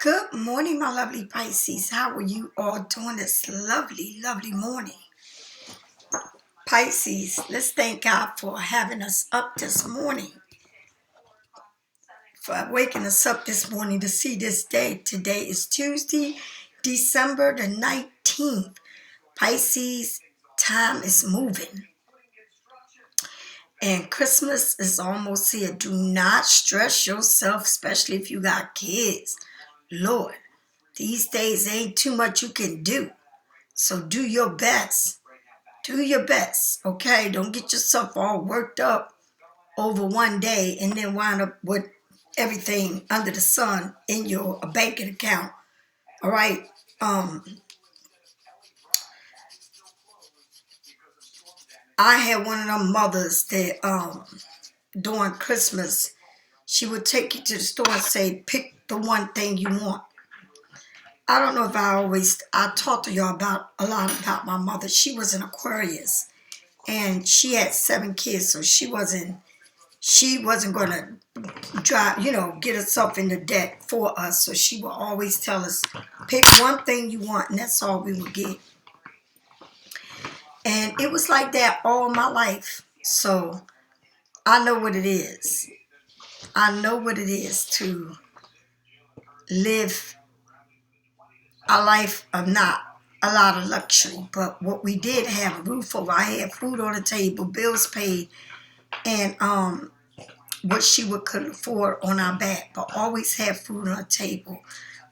Good morning, my lovely Pisces. How are you all doing this lovely, lovely morning? Pisces, let's thank God for having us up this morning, for waking us up this morning to see this day. Today is Tuesday, December the 19th. Pisces, time is moving. And Christmas is almost here. Do not stress yourself, especially if you got kids. Lord, these days ain't too much you can do. So do your best. Do your best, okay? Don't get yourself all worked up over one day and then wind up with everything under the sun in your banking account. All right. I had one of them mothers that during Christmas, she would take you to the store and say, pick the one thing you want. I don't know if I talked to y'all about a lot about my mother. She was an Aquarius and she had 7 kids, so she wasn't going to get herself into debt for us. So she would always tell us, pick one thing you want, and that's all we would get. And it was like that all my life. So I know what it is. I know what it is to live a life of not a lot of luxury. But what we did have a roof over our head, food on the table, bills paid, and what she could afford on our back, but always have food on the table.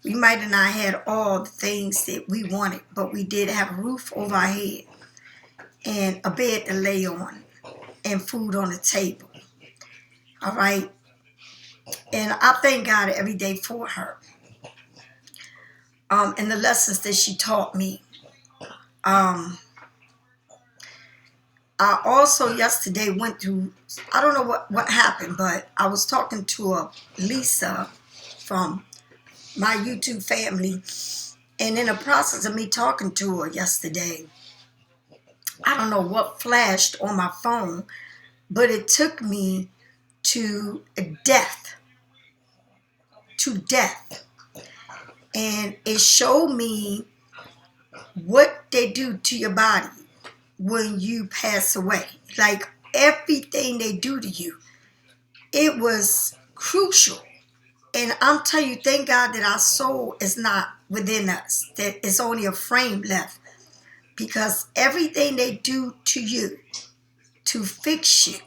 We might have not had all the things that we wanted, but we did have a roof over our head and a bed to lay on and food on the table. All right. And I thank God every day for her. And the lessons that she taught me. I also yesterday went through, I don't know what happened, but I was talking to a Lisa from my YouTube family. And in the process of me talking to her yesterday, I don't know what flashed on my phone, but it took me to death. To death. And it showed me what they do to your body when you pass away. Like everything they do to you. It was crucial. And I'm telling you, thank God that our soul is not within us. That it's only a frame left. Because everything they do to you to fix you,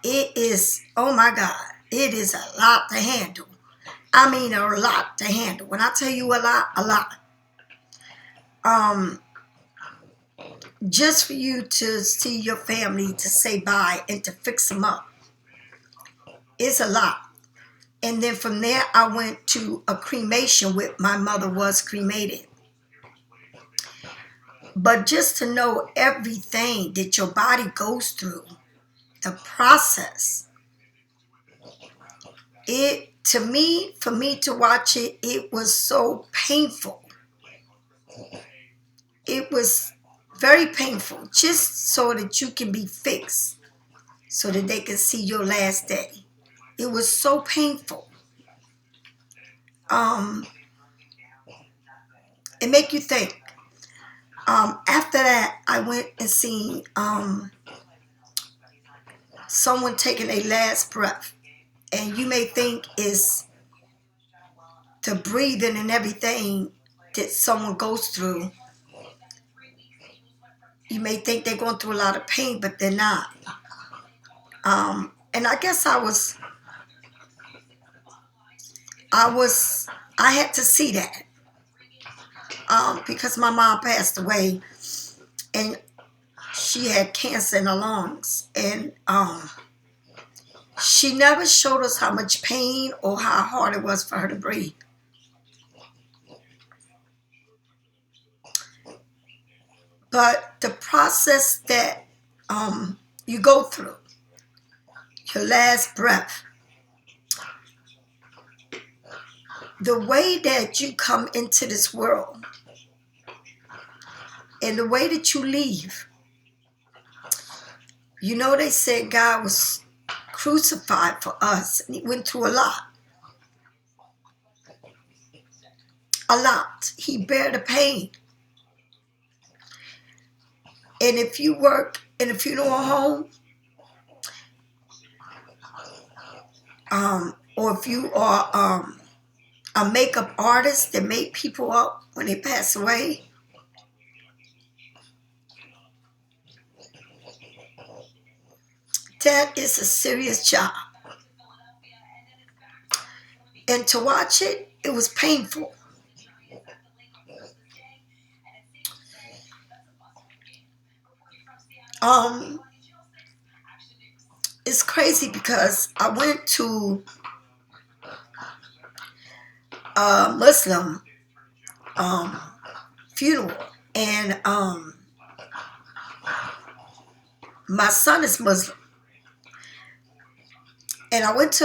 it is, oh my God, it is a lot to handle. I mean, a lot to handle. When I tell you a lot, a lot. Just for you to see your family, to say bye and to fix them up, it's a lot. And then from there, I went to a cremation where my mother was cremated. But just to know everything that your body goes through, the process, for me to watch it, it was so painful. It was very painful, just so that you can be fixed, so that they can see your last day. It was so painful. It make you think. After that, I went and seen someone taking a last breath. And you may think it's the breathing and everything that someone goes through. You may think they're going through a lot of pain, but they're not. And I guess I had to see that. Because my mom passed away and she had cancer in her lungs. And she never showed us how much pain or how hard it was for her to breathe. But the process that you go through, your last breath, the way that you come into this world and the way that you leave. You know, they said God was crucified for us and he went through a lot. a lot. He bear the pain. And if you work in a funeral home, or if you are a makeup artist that make people up when they pass away, that is a serious job. And to watch it, it was painful. It's crazy because I went to a Muslim funeral, and my son is Muslim, and I went to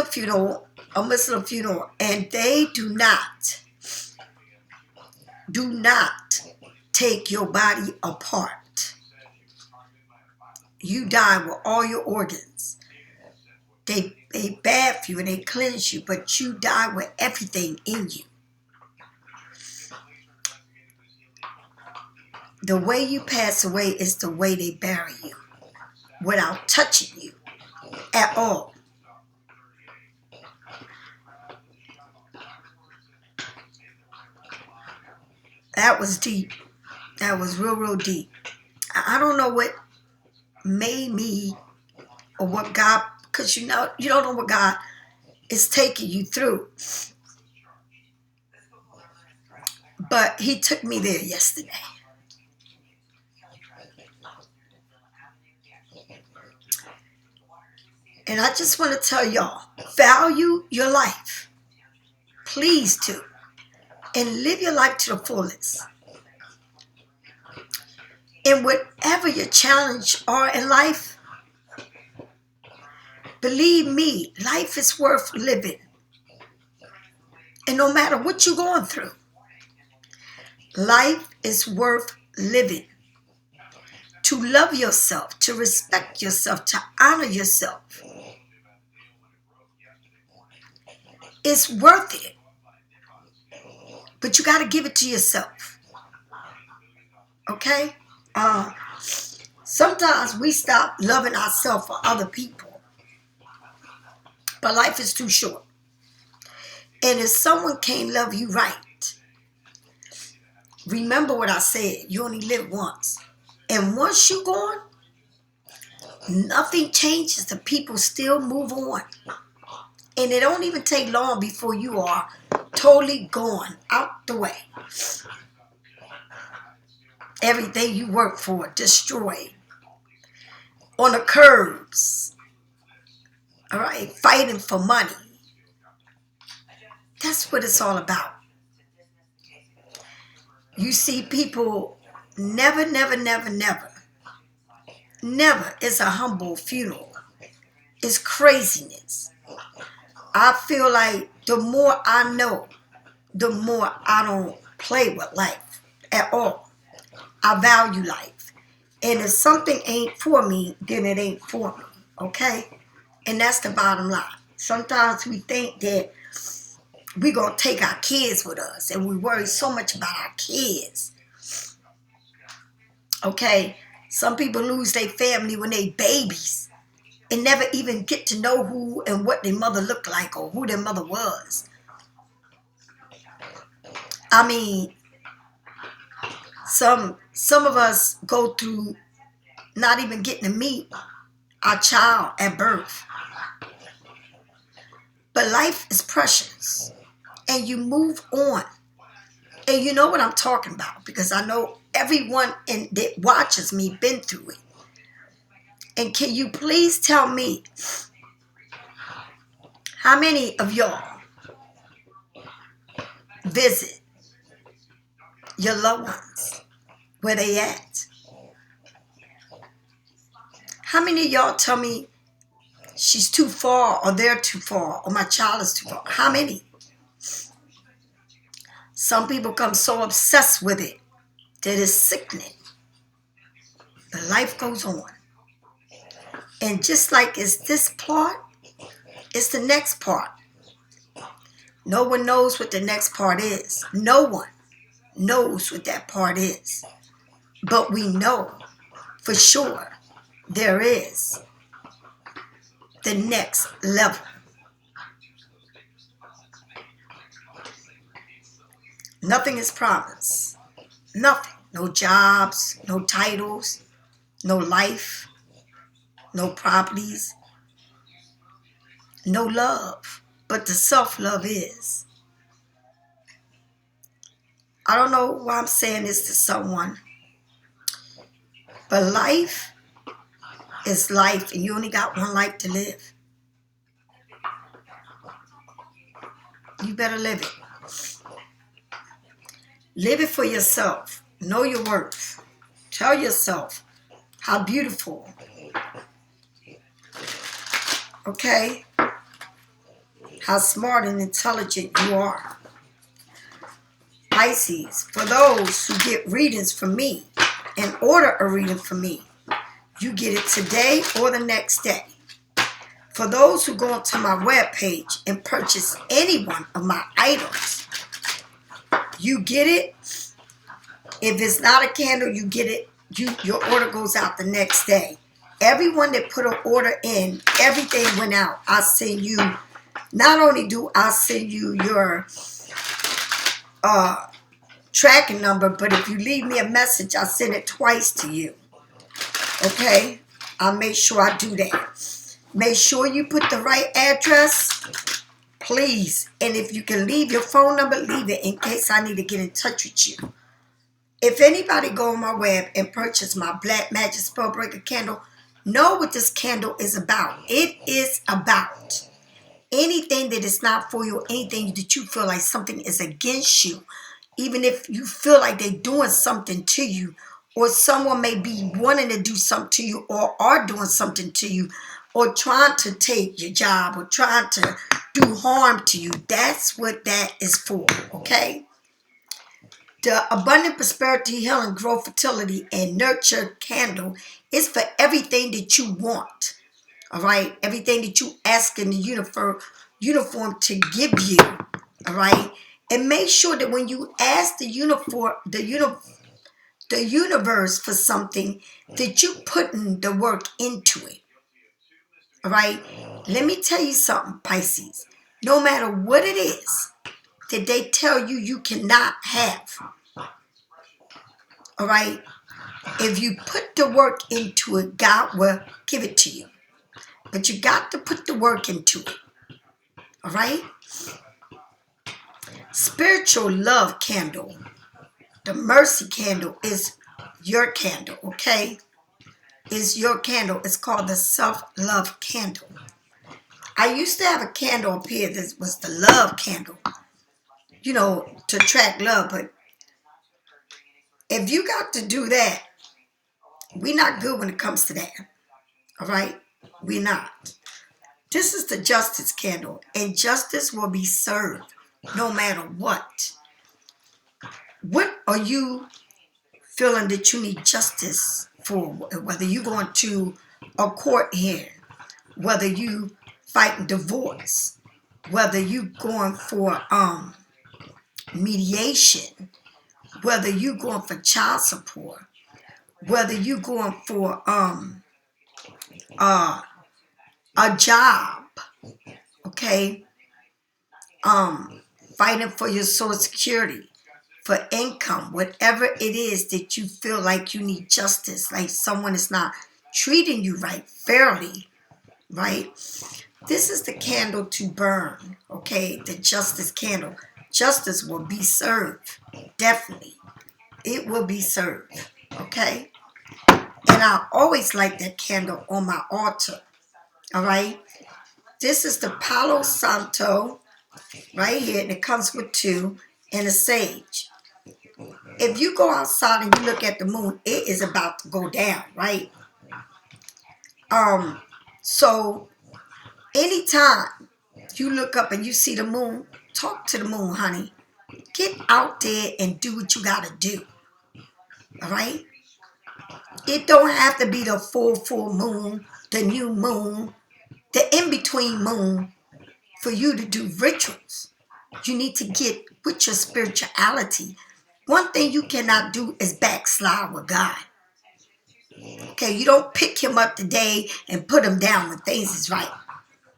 a Muslim funeral, and they do not take your body apart. You die with all your organs. They bath you and they cleanse you, but you die with everything in you. The way you pass away is the way they bury you, without touching you at all. That was deep. That was real, real deep. I don't know what made me, or what God, because you don't know what God is taking you through. But he took me there yesterday. And I just want to tell y'all, value your life. Please do. And live your life to the fullest. And whatever your challenge are in life, believe me, life is worth living. And no matter what you're going through, life is worth living. To love yourself, to respect yourself, to honor yourself. It's worth it. But you got to give it to yourself. Okay? Sometimes we stop loving ourselves for other people. But life is too short. And if someone can't love you right, remember what I said. You only live once. And once you're gone, nothing changes. The people still move on. And it don't even take long before you are totally gone, out the way. Everything you work for, destroyed. On the curbs. All right, fighting for money. That's what it's all about. You see people never is a humble funeral. It's craziness. I feel like the more I know, the more I don't play with life at all. I value life. And if something ain't for me, then it ain't for me. Okay? And that's the bottom line. Sometimes we think that we're going to take our kids with us, and we worry so much about our kids. Okay? Some people lose their family when they babies and never even get to know who and what their mother looked like or who their mother was. I mean, some of us go through not even getting to meet our child at birth. But life is precious. And you move on. And you know what I'm talking about, because I know everyone that watches me been through it. And can you please tell me, how many of y'all visit your loved ones where they at? How many of y'all tell me she's too far, or they're too far, or my child is too far? How many? Some people become so obsessed with it that it's sickening. But life goes on. And just like it's this part, it's the next part. No one knows what the next part is. No one knows what that part is. But we know for sure there is the next level. Nothing is promised. Nothing. No jobs, no titles, no life, no properties, no love. But the self-love is. I don't know why I'm saying this to someone, but life is life, and you only got one life to live. You better live it. Live it for yourself. Know your worth. Tell yourself how beautiful. Okay? How smart and intelligent you are. Pisces, for those who get readings from me and order a reading from me, you get it today or the next day. For those who go onto my webpage and purchase any one of my items, you get it. If it's not a candle, you get it. Your order goes out the next day. Everyone that put an order in, everything went out. I send you, not only do I send you your tracking number, but if you leave me a message, I send it twice to you. Okay? I'll make sure I do that. Make sure you put the right address, please. And if you can leave your phone number, leave it in case I need to get in touch with you. If anybody go on my web and purchase my Black Magic Spellbreaker candle, know what this candle is about. It is about anything that is not for you, anything that you feel like something is against you, even if you feel like they're doing something to you, or someone may be wanting to do something to you, or are doing something to you, or trying to take your job, or trying to do harm to you. That's what that is for, okay? The Abundant Prosperity, Healing, Growth, Fertility, and Nurture candle is for everything that you want, all right? Everything that you ask in the uniform to give you, all right? And make sure that when you ask the universe for something, that you putting the work into it, all right? Let me tell you something, Pisces. No matter what it is that they tell you you cannot have, all right? If you put the work into it, God will give it to you. But you got to put the work into it, all right? Spiritual love candle, the mercy candle, is your candle, okay? Is your candle. It's called the self-love candle. I used to have a candle up here that was the love candle, you know, to attract love. But if you got to do that, we're not good when it comes to that, all right? We're not. This is the justice candle, and justice will be served no matter what. What are you feeling that you need justice for? Whether you going to a court hearing, whether you fighting divorce, whether you going for mediation, whether you going for child support, whether you going for a job, okay, fighting for your Social Security, for income, whatever it is that you feel like you need justice, like someone is not treating you right, fairly, right? This is the candle to burn, okay? The justice candle. Justice will be served, definitely. It will be served, okay? And I always like that candle on my altar, all right? This is the Palo Santo right here, and it comes with 2 and a sage. If you go outside and you look at the moon, it is about to go down, right? So anytime you look up and you see the moon, talk to the moon, honey. Get out there and do what you gotta do, all right? It don't have to be the full moon, the new moon, the in-between moon for you to do rituals. You need to get with your spirituality. One thing you cannot do is backslide with God. Okay, you don't pick him up today and put him down when things is right.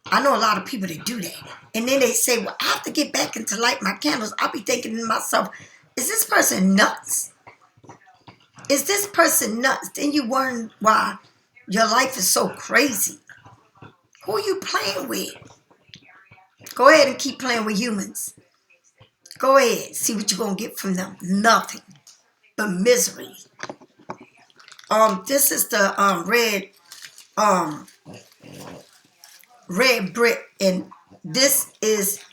I know a lot of people that do that. And then they say, well, I have to get back into light my candles. I'll be thinking to myself, is this person nuts? Is this person nuts? Then you wonder why your life is so crazy. Who are you playing with? Go ahead and keep playing with humans. Go ahead. See what you're going to get from them. Nothing but misery. This is the red brick, and this is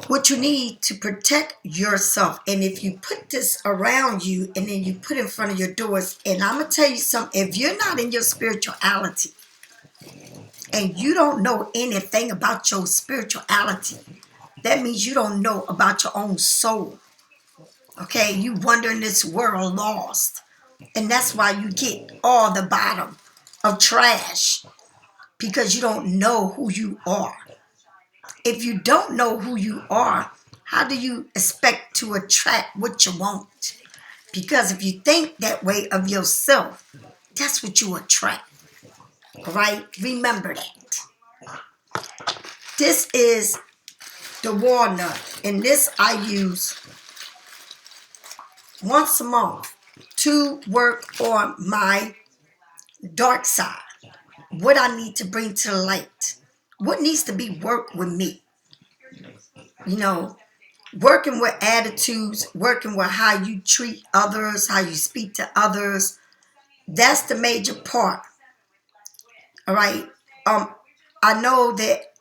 what you need to protect yourself. And if you put this around you and then you put it in front of your doors, and I'm going to tell you something, if you're not in your spirituality and you don't know anything about your spirituality, that means you don't know about your own soul. Okay, you wander in this world lost. And that's why you get all the bottom of trash, because you don't know who you are. If you don't know who you are, how do you expect to attract what you want? Because if you think that way of yourself, that's what you attract. All right? Remember that. This is the walnut, and this I use once a month to work on my dark side. What I need to bring to the light. What needs to be worked with me. You know, working with attitudes, working with how you treat others, how you speak to others. That's the major part. All right. I know that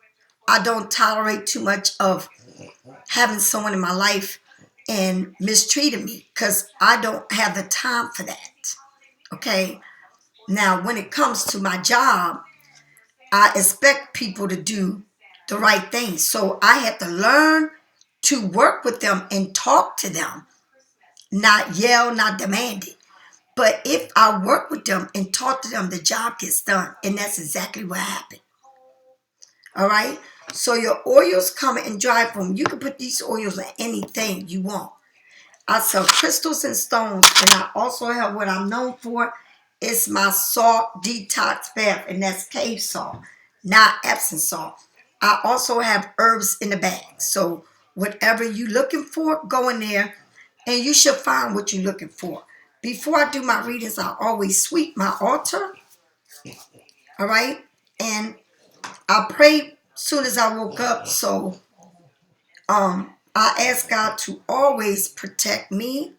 I don't tolerate too much of having someone in my life and mistreating me, because I don't have the time for that. Okay. Now, when it comes to my job, I expect people to do the right thing. So I had to learn to work with them and talk to them, not yell, not demand it. But if I work with them and talk to them, the job gets done. And that's exactly what happened. All right. So your oils come in dry form. You can put these oils in anything you want. I sell crystals and stones, and I also have what I'm known for. It's my salt detox bath, and that's cave salt, not Epsom salt. I also have herbs in the bag. So whatever you're looking for, go in there, and you should find what you're looking for. Before I do my readings, I always sweep my altar. All right. And I prayed soon as I woke up. So I ask God to always protect me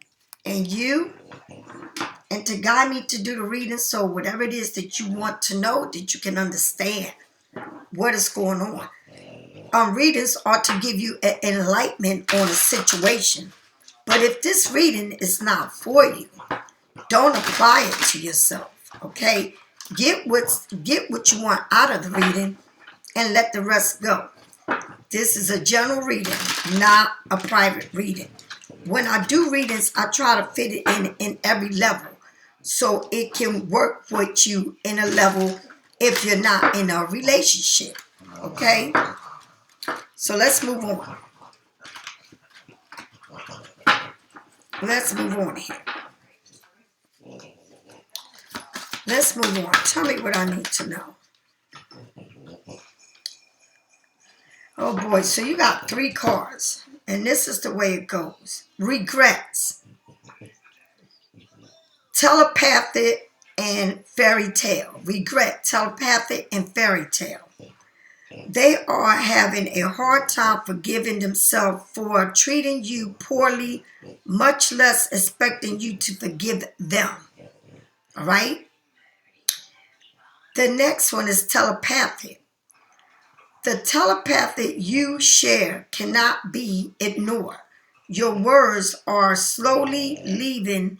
and you, and to guide me to do the reading. So whatever it is that you want to know, that you can understand what is going on. Readings are to give you an enlightenment on a situation. But if this reading is not for you, don't apply it to yourself. Okay? Get what you want out of the reading and let the rest go. This is a general reading, not a private reading. When I do readings, I try to fit it in every level, so it can work with you in a level if you're not in a relationship. Okay? So let's move on. Let's move on here. Let's move on. Tell me what I need to know. Oh boy, so you got 3 cards. And this is the way it goes. Regrets. Telepathic and fairy tale. Regret, telepathic, and fairy tale. They are having a hard time forgiving themselves for treating you poorly, much less expecting you to forgive them. All right? The next one is telepathic. The telepathy you share cannot be ignored. Your words are slowly leaving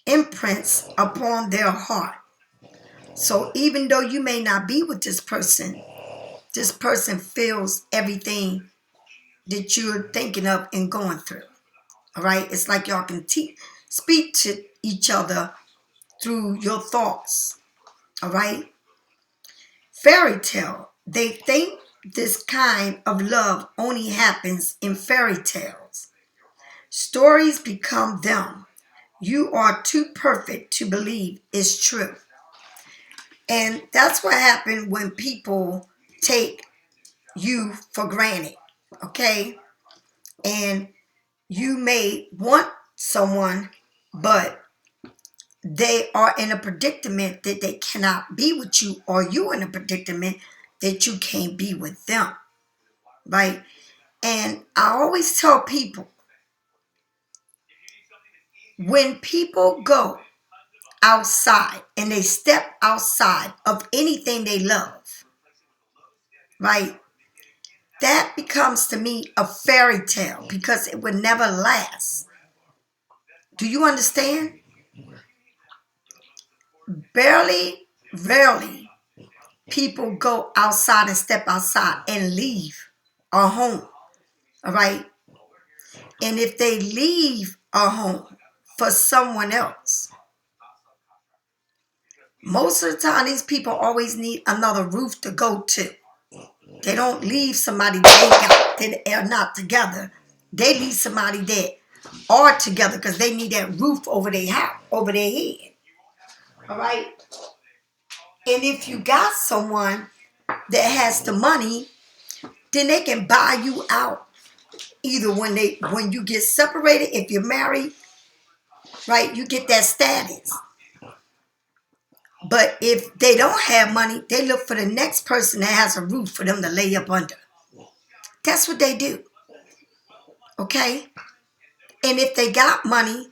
imprints upon their heart. So even though you may not be with this person feels everything that you're thinking of and going through. All right? It's like y'all can speak to each other through your thoughts. All right? Fairy tale. They think this kind of love only happens in fairy tales. Stories become them. You are too perfect to believe it's true. And that's what happened when people take you for granted, okay? And you may want someone, but they are in a predicament that they cannot be with you, or you in a predicament that you can't be with them, right? And I always tell people, when people go outside and they step outside of anything they love, right? That becomes to me a fairy tale because it would never last. Do you understand? Rarely people go outside and step outside and leave a home, all right? And if they leave a home for someone else, most of the time these people always need another roof to go to. They don't leave somebody that are not together. They leave somebody that are together because they need that roof over their house, over their head. All right? And if you got someone that has the money, then they can buy you out. Either when you get separated, if you're married, right, you get that status. But if they don't have money, they look for the next person that has a roof for them to lay up under. That's what they do. Okay? And if they got money,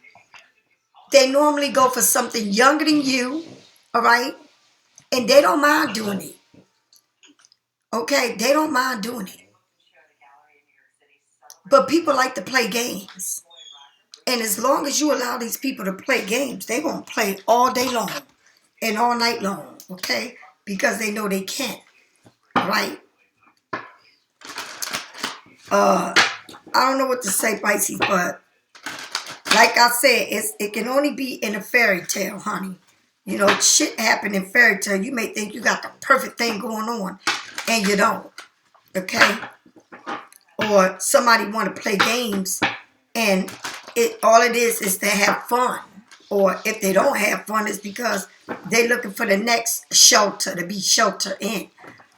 they normally go for something younger than you, all right? And they don't mind doing it. Okay? They don't mind doing it. But people like to play games. And as long as you allow these people to play games, they're going to play all day long and all night long, okay? Because they know they can, right? I don't know what to say, Pisces, but like I said, it can only be in a fairy tale, honey. You know, shit happen in fairy tale. You may think you got the perfect thing going on, and you don't, okay? Or somebody want to play games, and all it is to have fun. Or if they don't have fun, it's because they're looking for the next shelter to be sheltered in.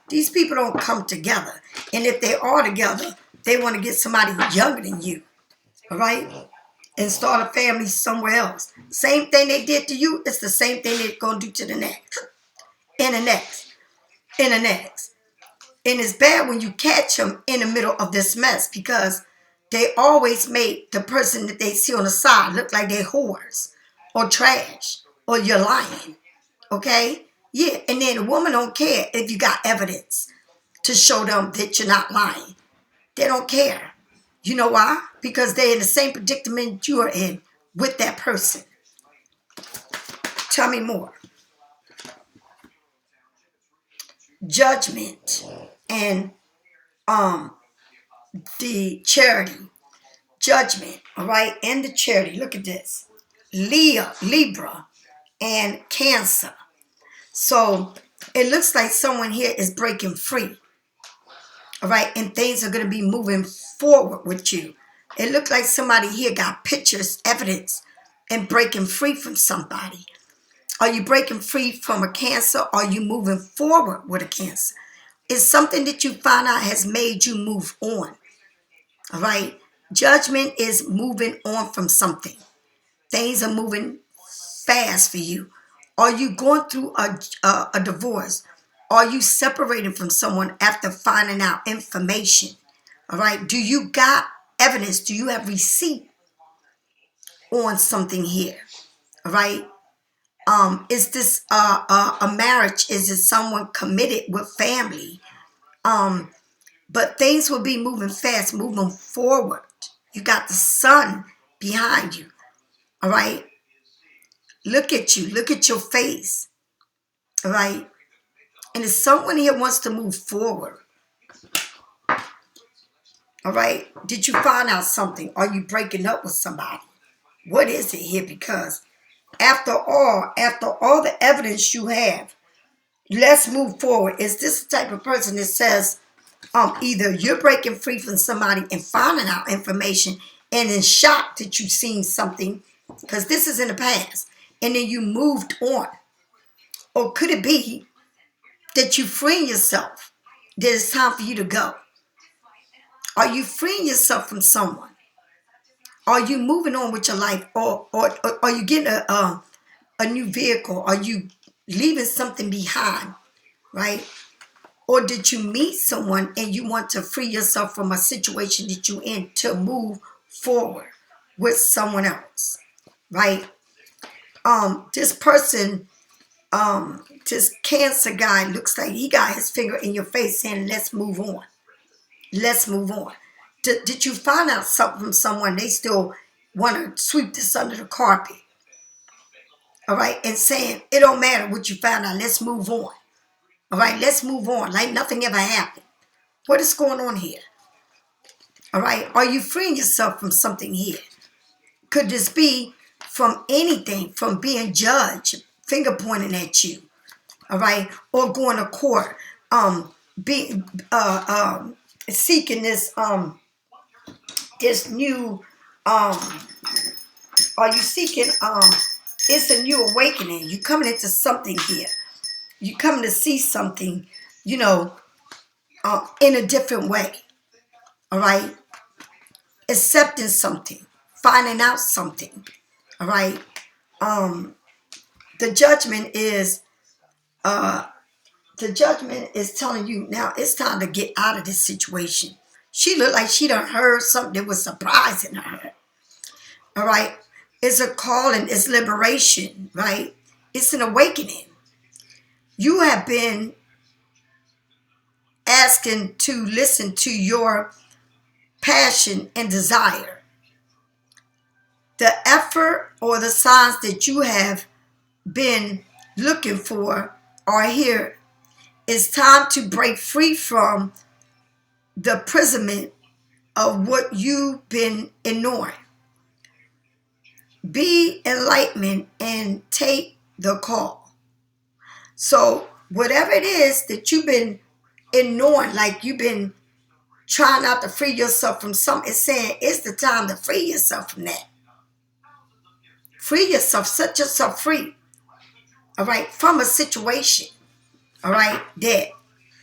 These people don't come together. And if they are together, they want to get somebody younger than you. All right? And start a family somewhere else. Same thing they did to you, it's the same thing they're going to do to the next. And the next. And the next. And it's bad when you catch them in the middle of this mess because they always make the person that they see on the side look like they're whores or trash or you're lying. Okay? Yeah, and then the woman don't care if you got evidence to show them that you're not lying. They don't care. You know why? Because they're in the same predicament you are in with that person. Tell me more. Judgment and the charity. Judgment, all right? And the charity. Look at this. Libra, and Cancer. So it looks like someone here is breaking free. All right, and things are going to be moving forward with you. It looks like somebody here got pictures, evidence, and breaking free from somebody. Are you breaking free from a Cancer? Or are you moving forward with a Cancer? It's something that you find out has made you move on. All right, judgment is moving on from something. Things are moving fast for you. Are you going through a divorce? Are you separating from someone after finding out information? All right. Do you got evidence? Do you have receipt on something here? All right. Is this a marriage? Is it someone committed with family? But things will be moving fast, moving forward. You got the sun behind you. All right. Look at you. Look at your face. All right. And if someone here wants to move forward, all right, did you find out something? Are you breaking up with somebody? What is it here? Because after all the evidence you have, let's move forward. Is this the type of person that says, Either you're breaking free from somebody and finding out information and in shock that you've seen something, because this is in the past, and then you moved on. Or could it be that you freeing yourself, that it's time for you to go? Are you freeing yourself from someone? Are you moving on with your life? Or are you getting a new vehicle? Are you leaving something behind, right? Or did you meet someone and you want to free yourself from a situation that you're in to move forward with someone else, right? This person, this Cancer guy looks like he got his finger in your face saying, let's move on. Let's move on. Did you find out something from someone they still want to sweep this under the carpet? All right, and saying, it don't matter what you found out, let's move on. All right, let's move on like nothing ever happened. What is going on here? All right, are you freeing yourself from something here? Could this be from anything, from being judged, finger pointing at you? All right, or going to court, seeking this new, are you seeking, it's a new awakening. You coming into something here. You coming to see something, in a different way. All right, accepting something, finding out something. All right, the judgment is telling you now it's time to get out of this situation. She looked like she done heard something that was surprising her. All right, it's a calling, it's liberation, right? It's an awakening. You have been asking to listen to your passion and desire. The effort or the signs that you have been looking for are here. It's time to break free from the imprisonment of what you've been ignoring. Be enlightenment and take the call. So whatever it is that you've been ignoring, like you've been trying not to free yourself from something, it's saying it's the time to free yourself from that. Free yourself, set yourself free. All right, from a situation. All right, that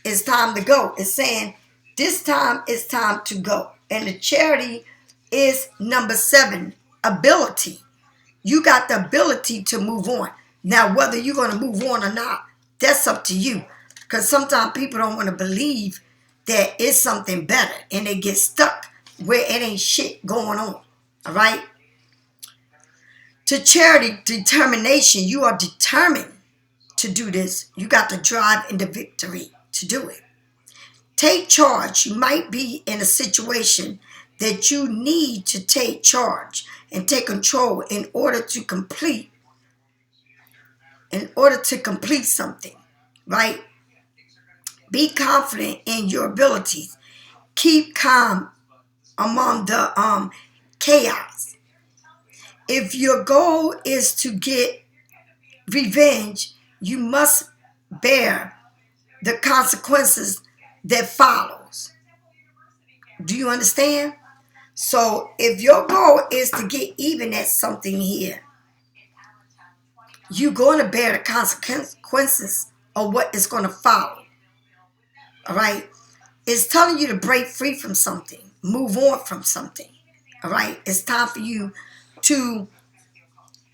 it's time to go. It's saying this time it's time to go. And the charity is number 7, ability. You got the ability to move on. Now, whether you're going to move on or not, that's up to you. Because sometimes people don't want to believe that it's something better. And they get stuck where it ain't shit going on. All right? To charity, determination. You are determined to do this. You got the drive and the victory to do it. Take charge. You might be in a situation that you need to take charge and take control in order to complete something, right? Be confident in your abilities. Keep calm among the chaos. If your goal is to get revenge, you must bear the consequences that follows. Do you understand? So if your goal is to get even at something here, you're going to bear the consequences of what is going to follow. All right? It's telling you to break free from something, move on from something. All right? It's time for you to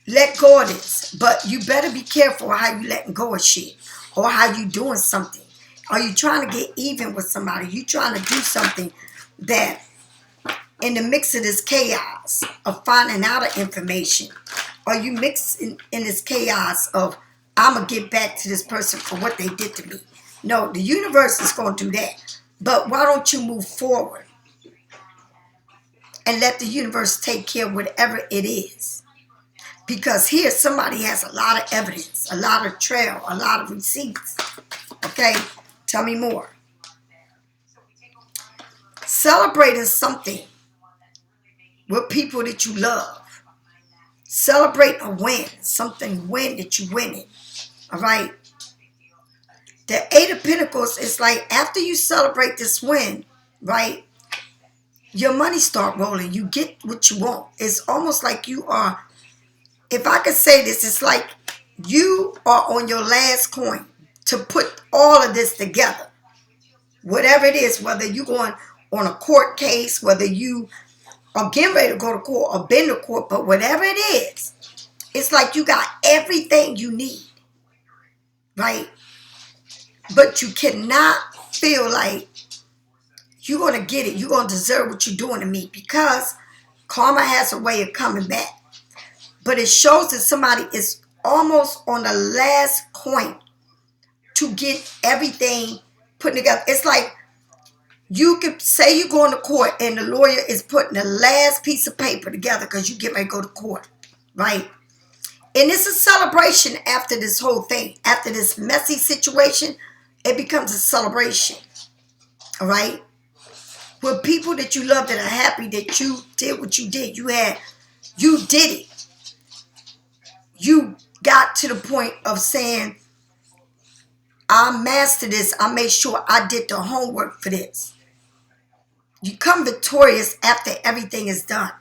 let go of this. But you better be careful how you letting go of shit or how you doing something. Are you trying to get even with somebody? You trying to do something that in the mix of this chaos of finding out of information, are you mixing in this chaos of I'm going to get back to this person for what they did to me? No, the universe is going to do that. But why don't you move forward and let the universe take care of whatever it is? Because here somebody has a lot of evidence, a lot of trail, a lot of receipts. Okay? Tell me more. Celebrating something with people that you love. Celebrate a win, something win that you winning. All right? The Eight of Pentacles is like after you celebrate this win, right? Your money start rolling. You get what you want. It's almost like you are, if I could say this, it's like you are on your last coin to put all of this together. Whatever it is, whether you're going on a court case, whether you are getting ready to go to court or been to court, but whatever it is, it's like you got everything you need, right? But you cannot feel like you're going to get it. You're going to deserve what you're doing to me, because karma has a way of coming back. But it shows that somebody is almost on the last coin to get everything put together. It's like you could say you're going to court and the lawyer is putting the last piece of paper together because you get ready to go to court, right? And it's a celebration after this whole thing. After this messy situation, it becomes a celebration, all right? With people that you love that are happy that you did what you did. You did it. You got to the point of saying, I mastered this. I made sure I did the homework for this. You come victorious after everything is done.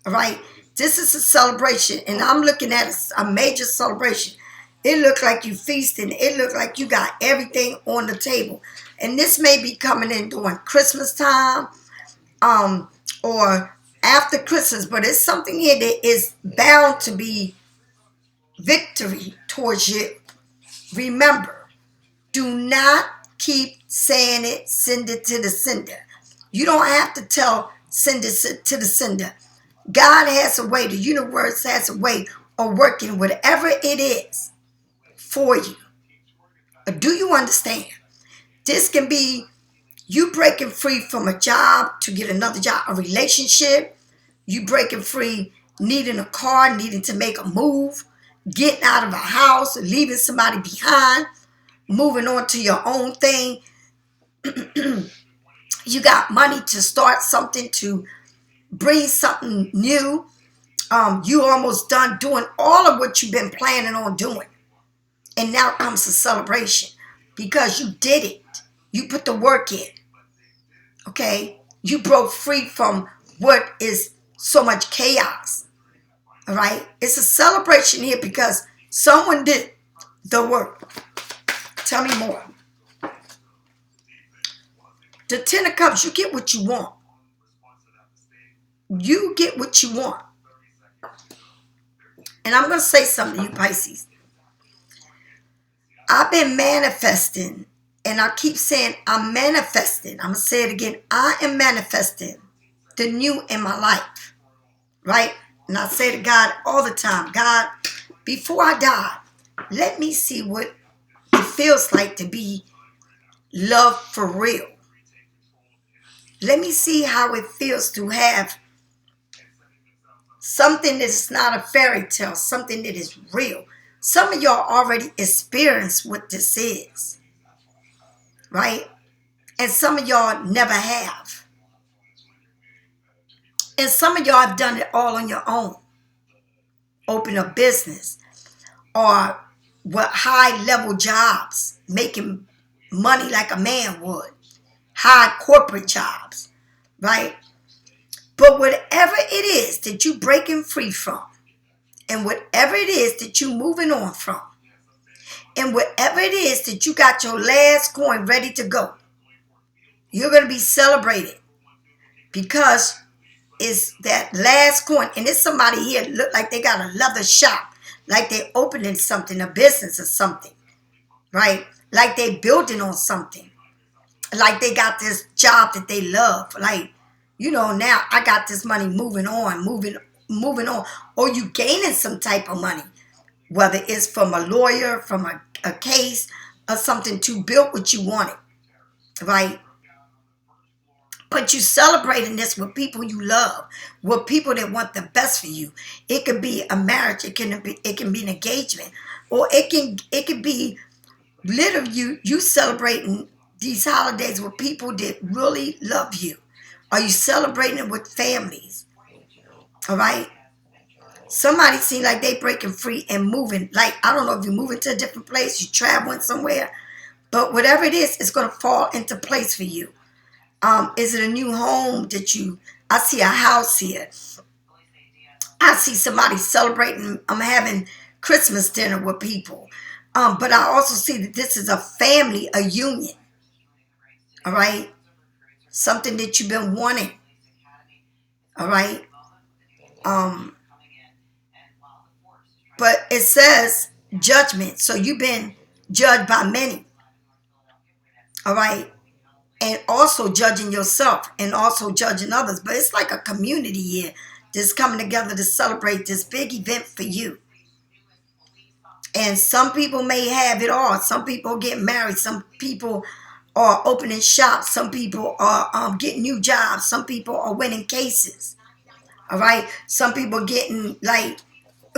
All right? This is a celebration, and I'm looking at a major celebration. It looked like you feasting. It looked like you got everything on the table. And this may be coming in during Christmas time or after Christmas, but it's something here that is bound to be victory towards you. Remember, do not keep saying it, send it to the sender. You don't have to send it to the sender. God has a way, the universe has a way of working whatever it is for you. Do you understand? This can be you breaking free from a job to get another job, a relationship. You breaking free, needing a car, needing to make a move, getting out of a house, leaving somebody behind, moving on to your own thing. You got money to start something, to bring something new. You almost done doing all of what you've been planning on doing. And now comes the celebration because you did it. You put the work in. Okay? You broke free from what is so much chaos. All right? It's a celebration here because someone did the work. Tell me more. The Ten of Cups, you get what you want. You get what you want. And I'm going to say something to you, Pisces. I've been manifesting, and I keep saying I'm manifesting. I'm going to say it again. I am manifesting the new in my life, right? And I say to God all the time, God, before I die, let me see what it feels like to be loved for real. Let me see how it feels to have something that is not a fairy tale, something that is real. Some of y'all already experienced what this is, right? And some of y'all never have. And some of y'all have done it all on your own. Open a business or what high-level jobs, making money like a man would. High corporate jobs, right? But whatever it is that you breaking free from, and whatever it is that you moving on from, and whatever it is that you got your last coin ready to go, you're going to be celebrated because it's that last coin. And it's somebody here look like they got a leather shop, like they opening something, a business or something, right? Like they building on something, like they got this job that they love, like, you know, now I got this money moving on, or you gaining some type of money, whether it's from a lawyer, from a case, or something to build what you wanted, right? But you celebrating this with people you love, with people that want the best for you. It could be a marriage, it can be an engagement, or it can be literally you celebrating these holidays with people that really love you. Are you celebrating it with families? All right? Somebody seems like they breaking free and moving. Like, I don't know if you're moving to a different place, you're traveling somewhere, But whatever it is, it's going to fall into place for you. Is it a new home that I see a house here. I see somebody celebrating. I'm having Christmas dinner with people. But I also see that this is a family, a union. All right. Something that you've been wanting. All right. But it says judgment. So you've been judged by many. All right. And also judging yourself and also judging others. But it's like a community here that's coming together to celebrate this big event for you. And some people may have it all. Some people get married. Some people are opening shops. Some people are getting new jobs. Some people are winning cases. All right. Some people getting like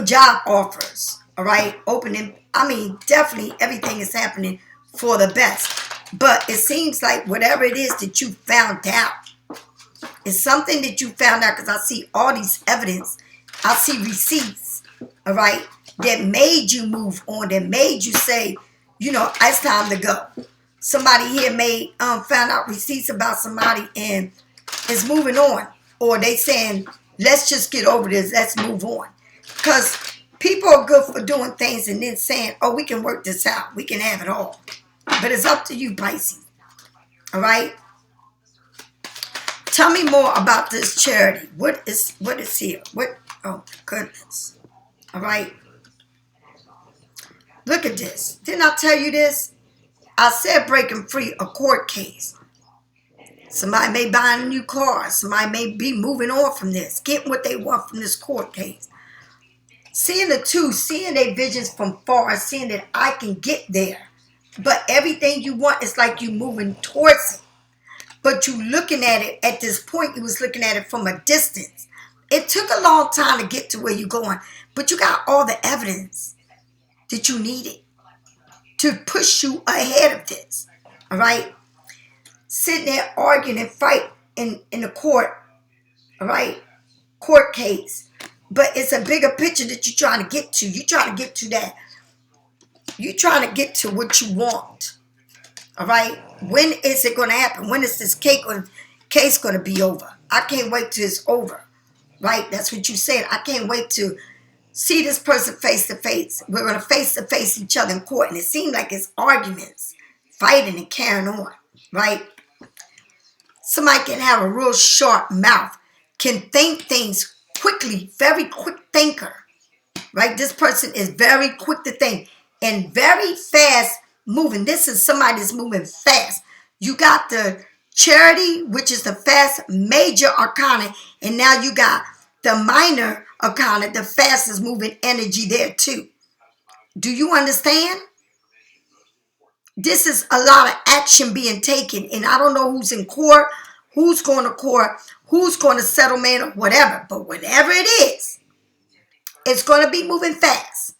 job offers. All right. Opening. I mean, definitely everything is happening for the best. But it seems like whatever it is that you found out, it's something that you found out, because I see all these evidence. I see receipts. All right. That made you move on, that made you say, it's time to go. Somebody here may found out receipts about somebody and is moving on. Or they saying, let's just get over this, let's move on. Because people are good for doing things and then saying, oh, we can work this out, we can have it all. But it's up to you, Pisces. All right? Tell me more about this charity. What is here? Oh, goodness. All right? Look at this. Didn't I tell you this? I said breaking free a court case. Somebody may buy a new car. Somebody may be moving on from this, getting what they want from this court case. Seeing the two, seeing their visions from far, seeing that I can get there. But everything you want is like you moving towards it. But you looking at it, at this point, you was looking at it from a distance. It took a long time to get to where you're going. But you got all the evidence that you needed to push you ahead of this. All right? Sitting there arguing and fight in the court. All right? Court case. But it's a bigger picture that you're trying to get to. You're trying to get to that. You're trying to get to what you want. All right? When is it going to happen? When is this case going to be over? I can't wait till it's over. Right? That's what you said. I can't wait to see this person face to face. We're going to face to face each other in court. And it seems like it's arguments, fighting and carrying on. Right? Somebody can have a real sharp mouth, can think things quickly, very quick thinker. Right? This person is very quick to think and very fast moving. This is somebody that's moving fast. You got the charity, which is the fast major arcana, and now you got the minor arcana, the fastest moving energy there too. Do you understand? This is a lot of action being taken, and I don't know who's in court, who's going to court, who's going to settlement or whatever, but whatever it is, it's going to be moving fast,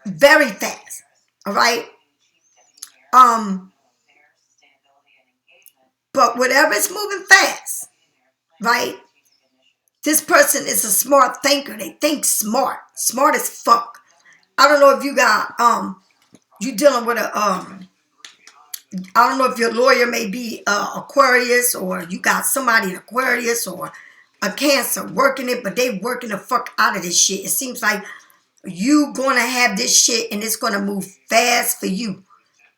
very fast. All right? But whatever is moving fast, right? This person is a smart thinker. They think smart as fuck. I don't know if you got you dealing with I don't know if your lawyer may be Aquarius, or you got somebody in Aquarius or a Cancer working it, but they working the fuck out of this shit. It seems like you gonna have this shit and it's gonna move fast for you.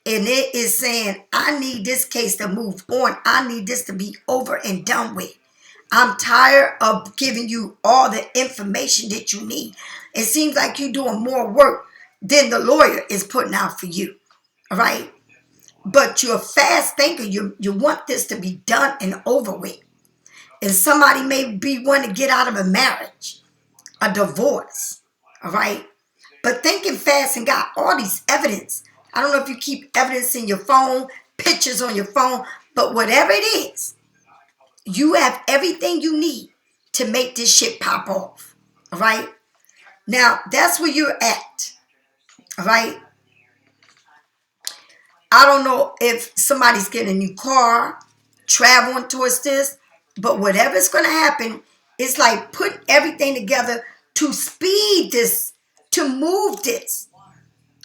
And it is saying, I need this case to move on. I need this to be over and done with. I'm tired of giving you all the information that you need. It seems like you're doing more work than the lawyer is putting out for you. All right? But you're a fast thinker. You want this to be done and over with. And somebody may be wanting to get out of a marriage, a divorce. All right? But thinking fast and got all these evidence. I don't know if you keep evidence in your phone, pictures on your phone, but whatever it is, you have everything you need to make this shit pop off. All right? Now, that's where you're at. All right? I don't know if somebody's getting a new car, traveling towards this, but whatever's going to happen, it's like putting everything together to speed this, to move this.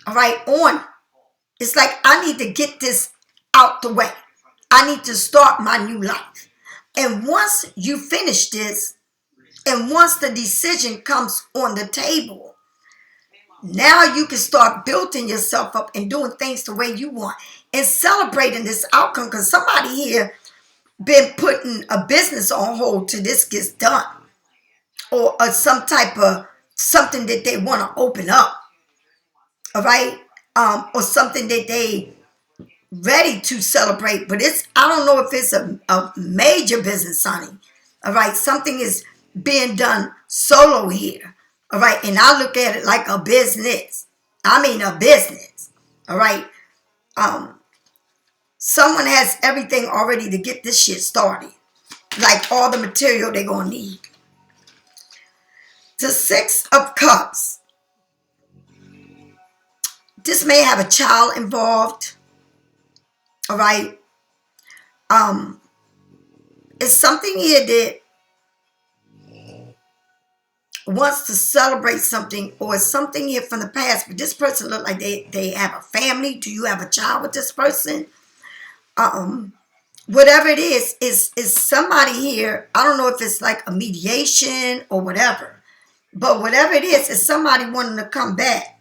All right? On. It's like I need to get this out the way. I need to start my new life. And once you finish this, and once the decision comes on the table, now you can start building yourself up and doing things the way you want and celebrating this outcome, because somebody here been putting a business on hold till this gets done, or some type of something that they want to open up, all right, or something that they ready to celebrate, but it's, I don't know if it's a major business, honey, all right. Something is being done solo here, all right, and I look at it like a business. I mean a business, all right. Someone has everything already to get this shit started, like all the material they're gonna need. The Six of Cups. This may have a child involved, all right. It's something here that wants to celebrate something, or something here from the past, but this person look like they have a family. Do you have a child with this person? Whatever it is somebody here. I don't know if it's like a mediation or whatever, but whatever it is somebody wanting to come back.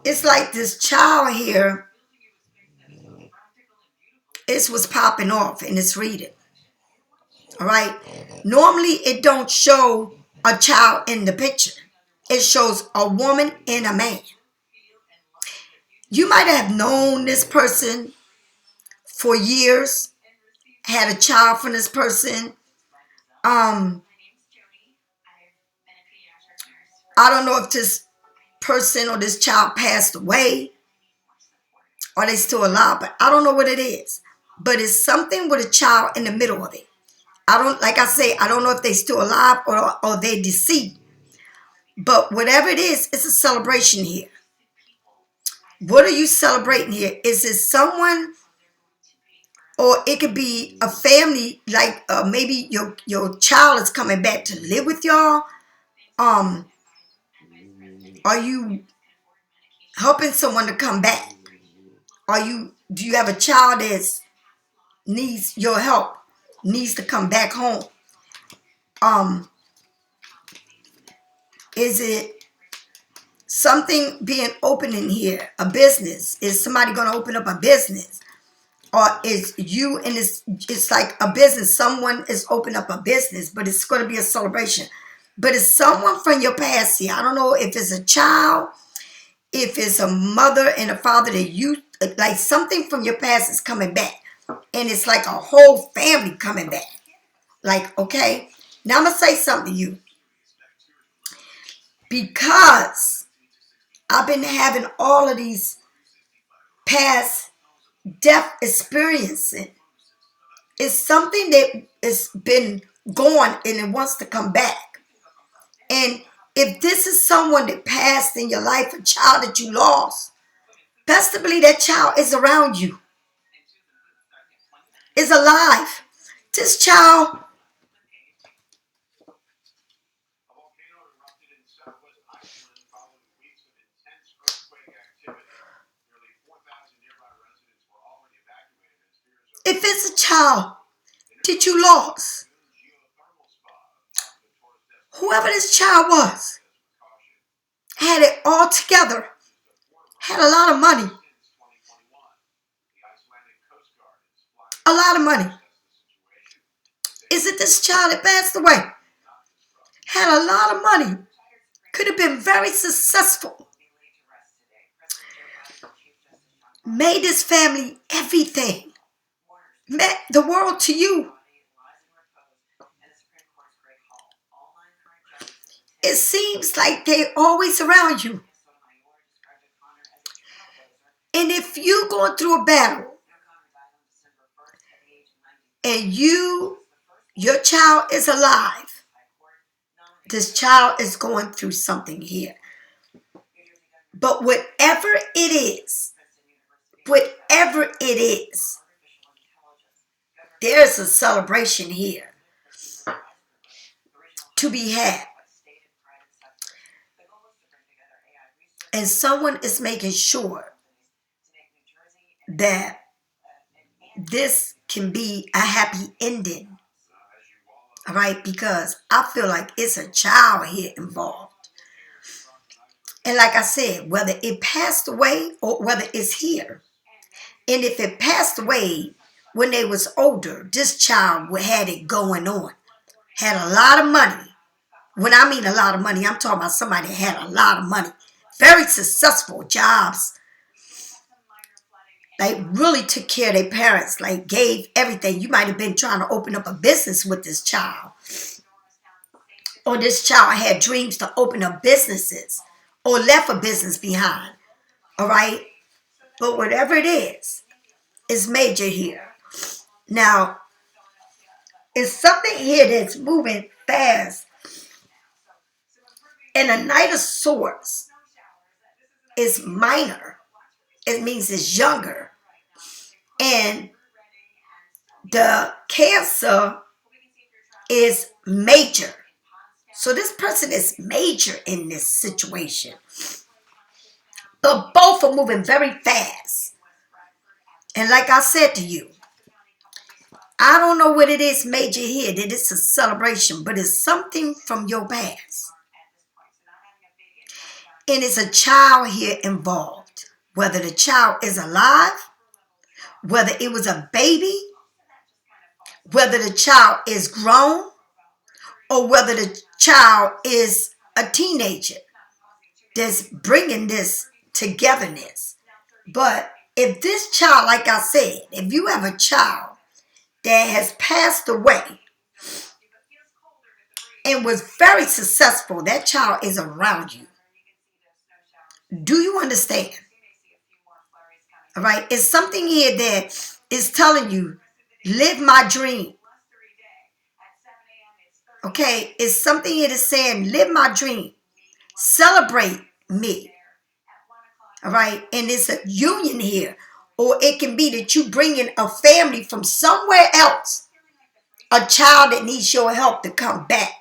It's like this child here, it was popping off in this reading, all right. Normally it don't show a child in the picture. It shows a woman and a man. You might have known this person for years, had a child from this person. I don't know if this person or this child passed away or they still alive, but I don't know what it is. But it's something with a child in the middle of it. I don't, like I say, I don't know if they still alive or they deceased. But whatever it is, it's a celebration here. What are you celebrating here? Is it someone, or it could be a family, like maybe your child is coming back to live with y'all. Are you helping someone to come back? Do you have a child that needs your help, needs to come back home? Is it something being open in here? A business? Is somebody going to open up a business? Or is you, and it's like a business. Someone is opening up a business, but it's going to be a celebration. But it's someone from your past here. I don't know if it's a child, if it's a mother and a father that you, like something from your past is coming back. And it's like a whole family coming back. Like, okay, now I'm going to say something to you. Because I've been having all of these past death experiencing. It's something that has been gone and it wants to come back. And if this is someone that passed in your life, a child that you lost, best to believe that child is around you, is alive. This child if it's a child that you lost, whoever this child was, had it all together, had a lot of money, a lot of money. Is it this child that passed away? Had a lot of money, could have been very successful, made this family everything, meant the world to you. It seems like they're always around you. And if you're going through a battle and your child is alive, this child is going through something here. But whatever it is, there's a celebration here to be had. And someone is making sure that this can be a happy ending. All right, because I feel like it's a child here involved. And like I said, whether it passed away or whether it's here. And if it passed away when they was older, this child had it going on. Had a lot of money. When I mean a lot of money, I'm talking about somebody that had a lot of money. Very successful jobs. Like really took care of their parents. Like gave everything. You might have been trying to open up a business with this child. Or this child had dreams to open up businesses. Or left a business behind. All right? But whatever it is, it's major here. Now, it's something here that's moving fast. And a Knight of Swords is minor. It means it's younger. And the Cancer is major. So this person is major in this situation. But both are moving very fast. And like I said to you, I don't know what it is major here, that it's a celebration, but it's something from your past. And it's a child here involved. Whether the child is alive, whether it was a baby, whether the child is grown, or whether the child is a teenager that's bringing this togetherness. But if this child, like I said, if you have a child that has passed away and was very successful, that child is around you. Do you understand? All right. It's something here that is telling you, live my dream. Okay. It's something here that's saying, live my dream. Celebrate me. All right. And it's a union here. Or it can be that you bring in a family from somewhere else. A child that needs your help to come back.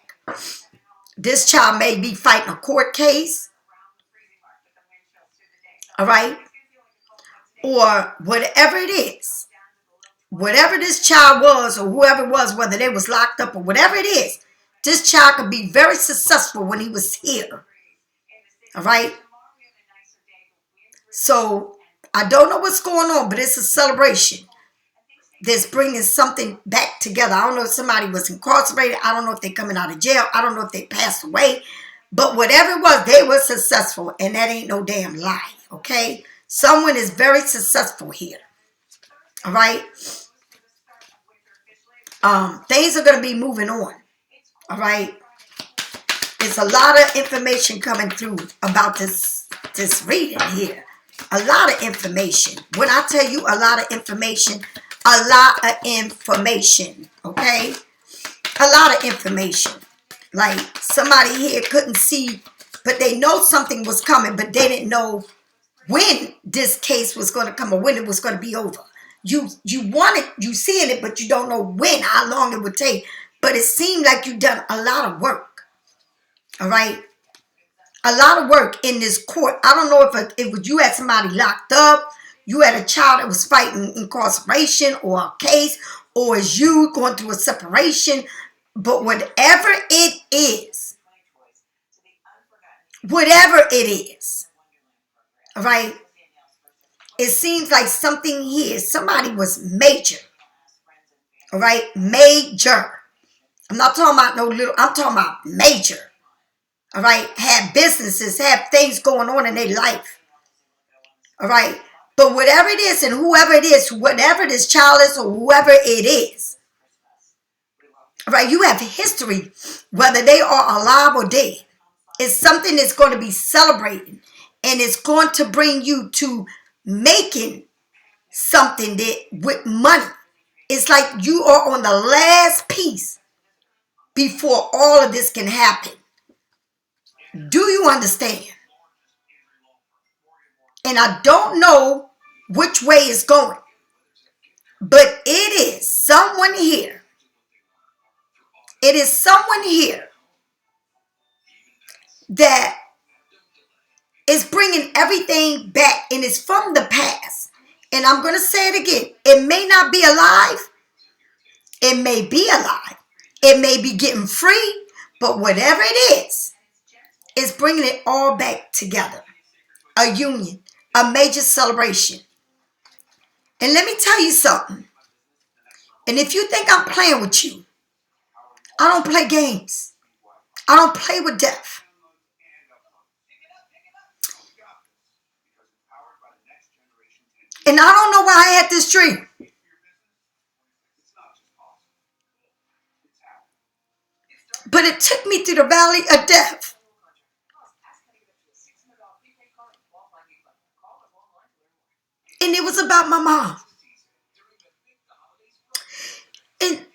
This child may be fighting a court case. All right. Or whatever it is. Whatever this child was or whoever it was, whether they was locked up or whatever it is. This child could be very successful when he was here. All right. So I don't know what's going on, but it's a celebration that's bringing something back together. I don't know if somebody was incarcerated. I don't know if they're coming out of jail. I don't know if they passed away. But whatever it was, they were successful. And that ain't no damn lie. Okay. Someone is very successful here. All right. Things are going to be moving on. All right. There's a lot of information coming through about this reading here. A lot of information. When I tell you a lot of information, a lot of information. Okay. A lot of information. Like somebody here couldn't see, but they know something was coming, but they didn't know when this case was going to come or when it was going to be over. You seeing it, but you don't know when, how long it would take. But it seemed like you've done a lot of work. All right. A lot of work in this court. I don't know if you had somebody locked up, you had a child that was fighting incarceration or a case, or is you going through a separation. But whatever it is, all right, it seems like something here, somebody was major. All right, major. I'm not talking about no little, I'm talking about major. All right, have businesses, have things going on in their life. All right, but whatever it is and whoever it is, whatever this child is or whoever it is, all right, you have history, whether they are alive or dead. It's something that's going to be celebrated, and it's going to bring you to making something that with money. It's like you are on the last piece before all of this can happen. Do you understand? And I don't know which way it's going, but it is someone here. It is someone here that It's bringing everything back, and it's from the past. And I'm going to say it again. It may not be alive. It may be alive. It may be getting free. But whatever it is, it's bringing it all back together. A union. A major celebration. And let me tell you something. And if you think I'm playing with you, I don't play games. I don't play with death. And I don't know why I had this dream. But it took me through the valley of death. And it was about my mom. And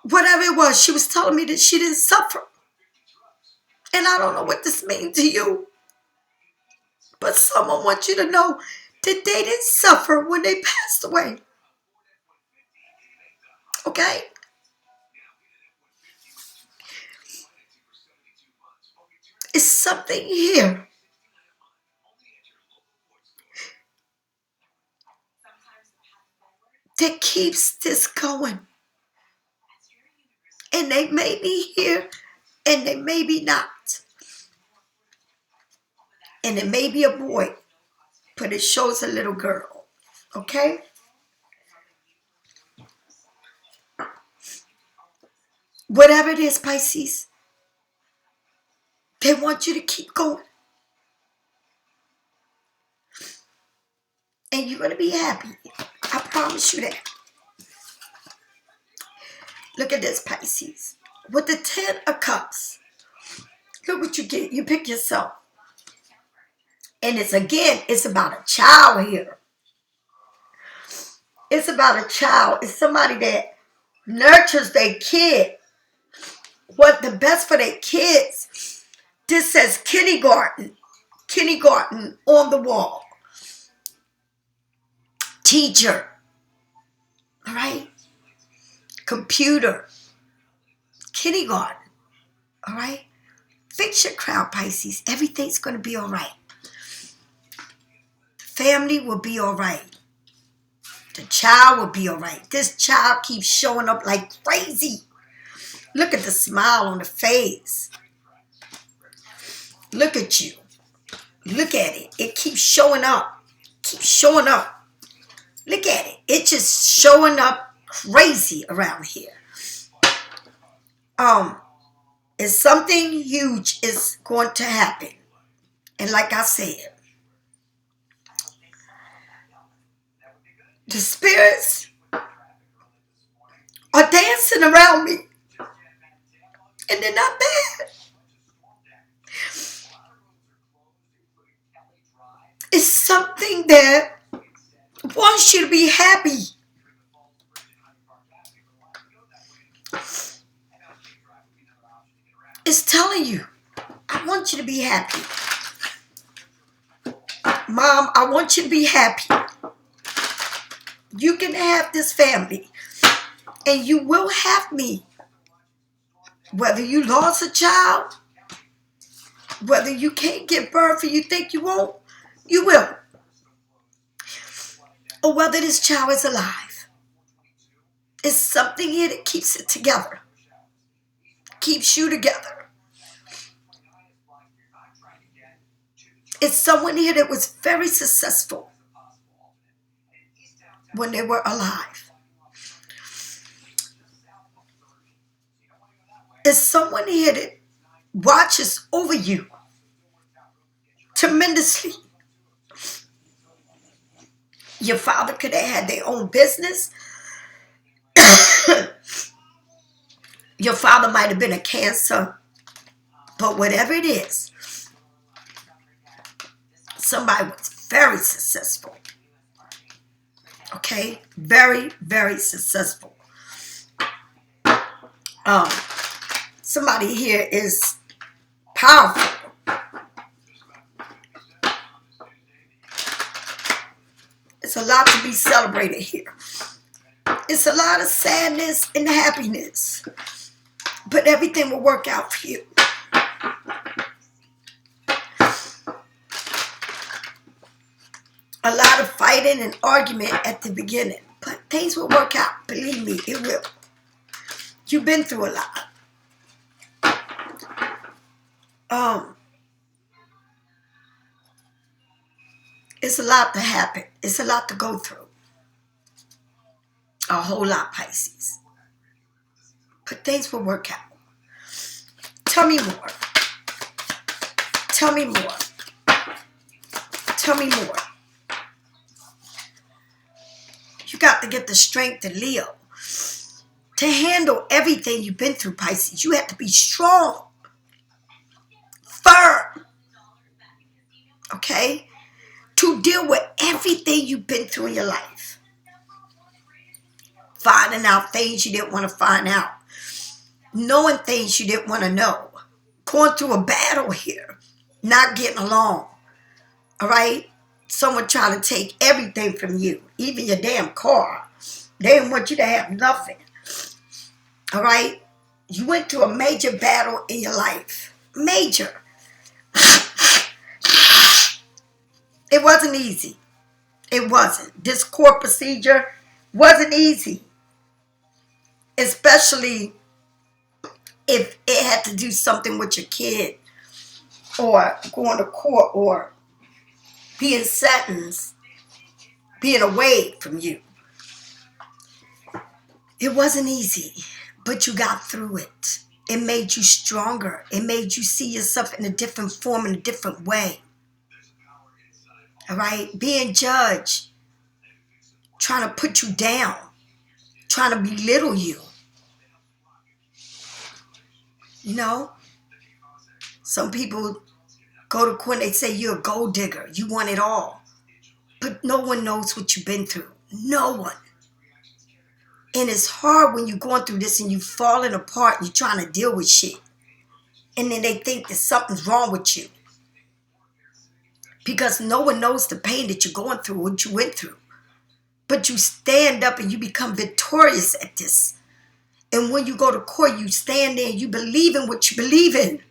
whatever it was, she was telling me that she didn't suffer. And I don't know what this means to you. But someone wants you to know that they didn't suffer when they passed away. Okay? It's something here that keeps this going. And they may be here and they may be not. And it may be a boy, but it shows a little girl. Okay? Whatever it is, Pisces, they want you to keep going. And you're going to be happy. I promise you that. Look at this, Pisces. With the 10 of Cups, look what you get. You pick yourself. And it's about a child here. It's about a child. It's somebody that nurtures their kid. What the best for their kids. This says kindergarten. Kindergarten on the wall. Teacher. All right? Computer. Kindergarten. All right? Fix your crown, Pisces. Everything's going to be all right. The family will be all right. The child will be all right. This child keeps showing up like crazy. Look at the smile on the face. Look at you. Look at it. It keeps showing up. Keeps showing up. Look at it. It's just showing up crazy around here. It's something huge is going to happen. And like I said, the spirits are dancing around me. And they're not bad. It's something that wants you to be happy. It's telling you, I want you to be happy. Mom, I want you to be happy. You can have this family. And you will have me. Whether you lost a child, whether you can't give birth or you think you won't, you will. Or whether this child is alive. It's something here that keeps it together. Keeps you together. It's someone here that was very successful when they were alive. It's someone here that watches over you tremendously. Your father could have had their own business. Your father might have been a cancer. But whatever it is, somebody was very successful. Okay? Very, very successful. Somebody here is powerful. It's a lot to be celebrated here. It's a lot of sadness and happiness. But everything will work out for you. A lot of fighting and argument at the beginning. But things will work out. Believe me, it will. You've been through a lot. It's a lot to happen. It's a lot to go through. A whole lot, Pisces. But things will work out. Tell me more. Tell me more. Tell me more. You got to get the strength to Leo. To handle everything you've been through, Pisces, you have to be strong. Firm. Okay? To deal with everything you've been through in your life. Finding out things you didn't want to find out. Knowing things you didn't want to know. Going through a battle here. Not getting along. All right? Someone trying to take everything from you. Even your damn car. They didn't want you to have nothing. All right? You went through a major battle in your life. Major. It wasn't easy. It wasn't. This court procedure wasn't easy. Especially if it had to do something with your kid. Or going to court. Or being sentenced. Being away from you. It wasn't easy. But you got through it. It made you stronger. It made you see yourself in a different form, in a different way. All right? Being judged. Trying to put you down. Trying to belittle you. You know? Some people go to court and they say you're a gold digger. You want it all. But no one knows what you've been through. No one. And it's hard when you're going through this and you're falling apart and you're trying to deal with shit. And then they think that something's wrong with you. Because no one knows the pain that you're going through, what you went through. But you stand up and you become victorious at this. And when you go to court, you stand there and you believe in what you believe in.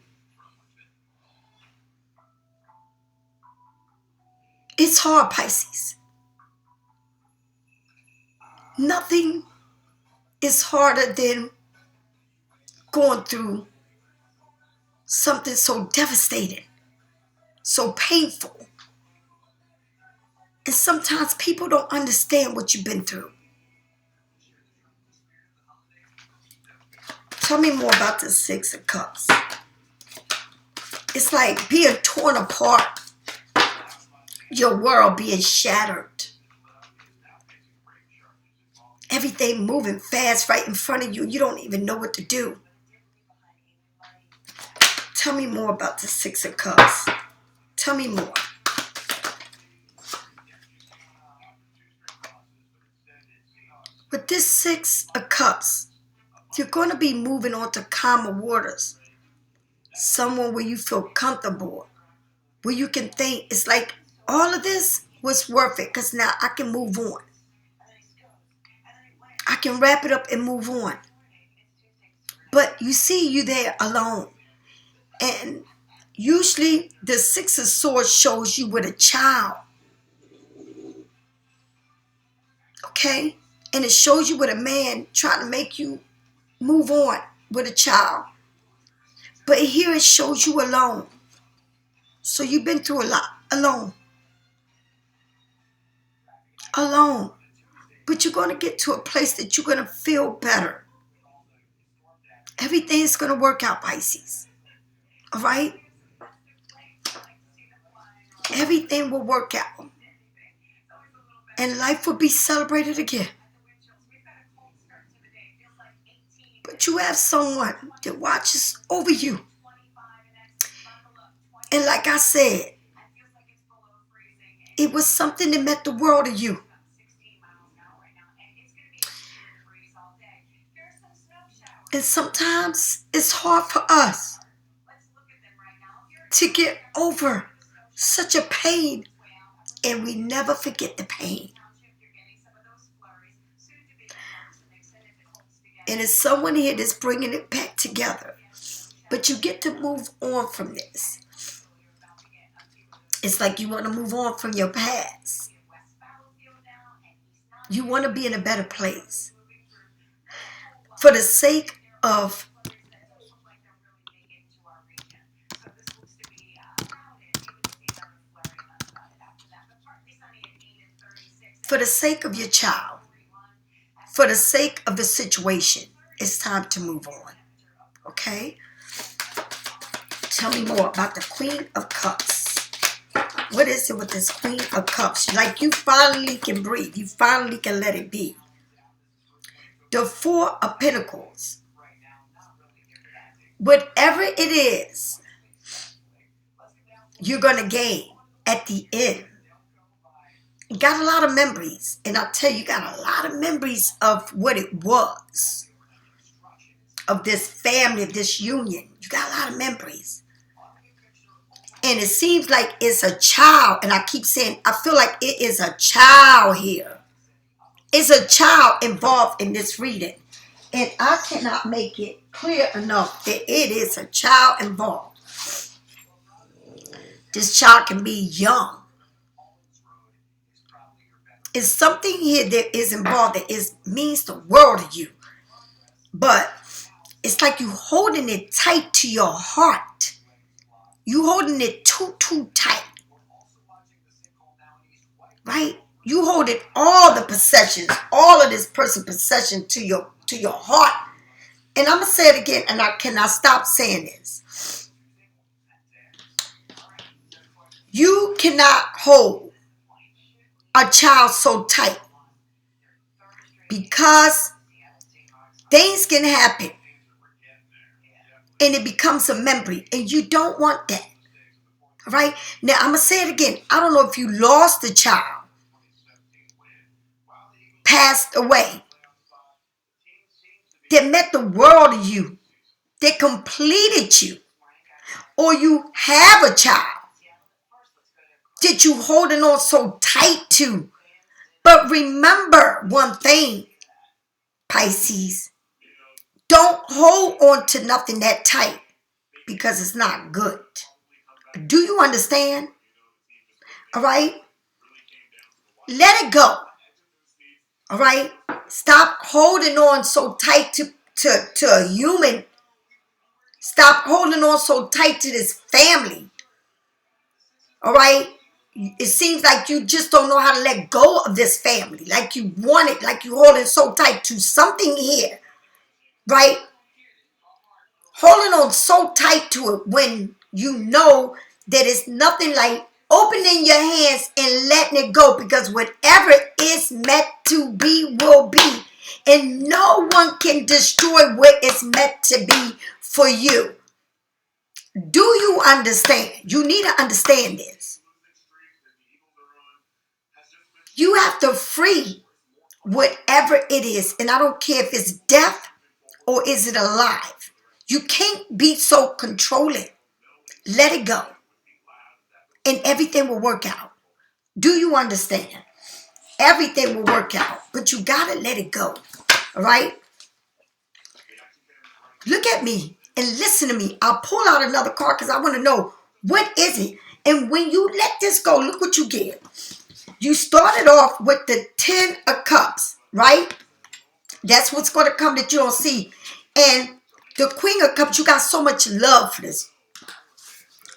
It's hard, Pisces. Nothing is harder than going through something so devastating, so painful. And sometimes people don't understand what you've been through. Tell me more about the Six of Cups. It's like being torn apart. Your world being shattered. Everything moving fast right in front of you. You don't even know what to do. Tell me more about the Six of Cups. Tell me more. With this Six of Cups, you're going to be moving on to calmer waters. Someone where you feel comfortable. Where you can think, it's like all of this was worth it because now I can move on. I can wrap it up and move on. But you see, you there alone. And usually the Six of Swords shows you with a child. Okay? And it shows you with a man trying to make you move on with a child. But here it shows you alone. So you've been through a lot. Alone. Alone. But you're going to get to a place that you're going to feel better. Everything's going to work out, Pisces. All right? Everything will work out. And life will be celebrated again. But you have someone that watches over you. And like I said, it was something that meant the world to you. And sometimes it's hard for us to get over such a pain. And we never forget the pain. And it's someone here that's bringing it back together. But you get to move on from this. It's like you want to move on from your past. You want to be in a better place. For the sake of your child, for the sake of the situation, it's time to move on. Okay? Tell me more about the Queen of Cups. What is it with this Queen of Cups? Like you finally can breathe. You finally can let it be. The Four of Pentacles. Whatever it is, you're going to gain at the end. You got a lot of memories. And I'll tell you, you got a lot of memories of what it was. Of this family, of this union. You got a lot of memories. And it seems like it's a child. And I keep saying, I feel like it is a child here. It's a child involved in this reading. And I cannot make it clear enough that it is a child involved. This child can be young. It's something here that is involved that means the world to you. But it's like you holding it tight to your heart. You holding it too tight. Right? You holding all the possessions, all of this person's possession to your heart. And I'm going to say it again, and I cannot stop saying this. You cannot hold a child so tight because things can happen and it becomes a memory, and you don't want that. All right? Now, I'm going to say it again. I don't know if you lost a child, passed away, that meant the world to you, that completed you, or you have a child that you holding on so tight to. But remember one thing, Pisces. Don't hold on to nothing that tight because it's not good. Do you understand? All right? Let it go. All right? Stop holding on so tight to a human. Stop holding on so tight to this family. All right? It seems like you just don't know how to let go of this family. Like you want it, like you holding so tight to something here. Right? Holding on so tight to it when you know that it's nothing like opening your hands and letting it go, because whatever is meant to be will be. And no one can destroy what it's meant to be for you. Do you understand? You need to understand this. You have to free whatever it is. And I don't care if it's death or is it alive. You can't be so controlling. Let it go. And everything will work out. Do you understand? Everything will work out. But you got to let it go. All right? Look at me and listen to me. I'll pull out another card because I want to know, what is it? And when you let this go, look what you get. You started off with the 10 of Cups, right? That's what's going to come that you don't see. And the Queen of Cups, you got so much love for this.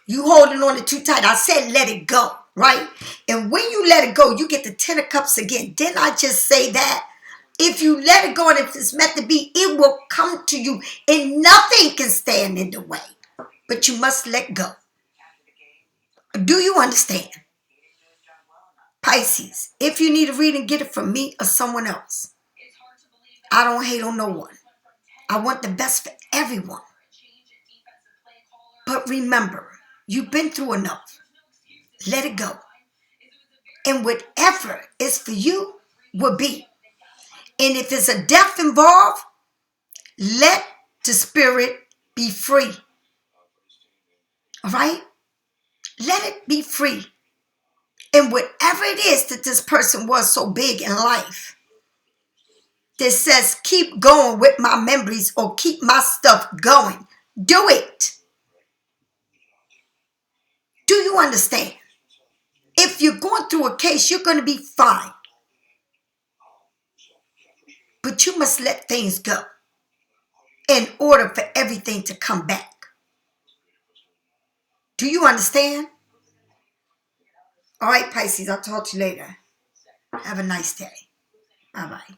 You holding on it too tight. I said let it go, right? And when you let it go, you get the 10 of Cups again. Didn't I just say that? If you let it go and if it's meant to be, it will come to you. And nothing can stand in the way. But you must let go. Do you understand? Pisces, if you need a reading, get it from me or someone else. I don't hate on no one. I want the best for everyone. But remember, you've been through enough. Let it go. And whatever is for you will be. And if there's a death involved, let the spirit be free. All right? Let it be free. And whatever it is that this person was so big in life, that says keep going with my memories or keep my stuff going, do it. Do you understand? If you're going through a case, you're going to be fine. But you must let things go in order for everything to come back. Do you understand? All right, Pisces, I'll talk to you later. Have a nice day. Bye-bye.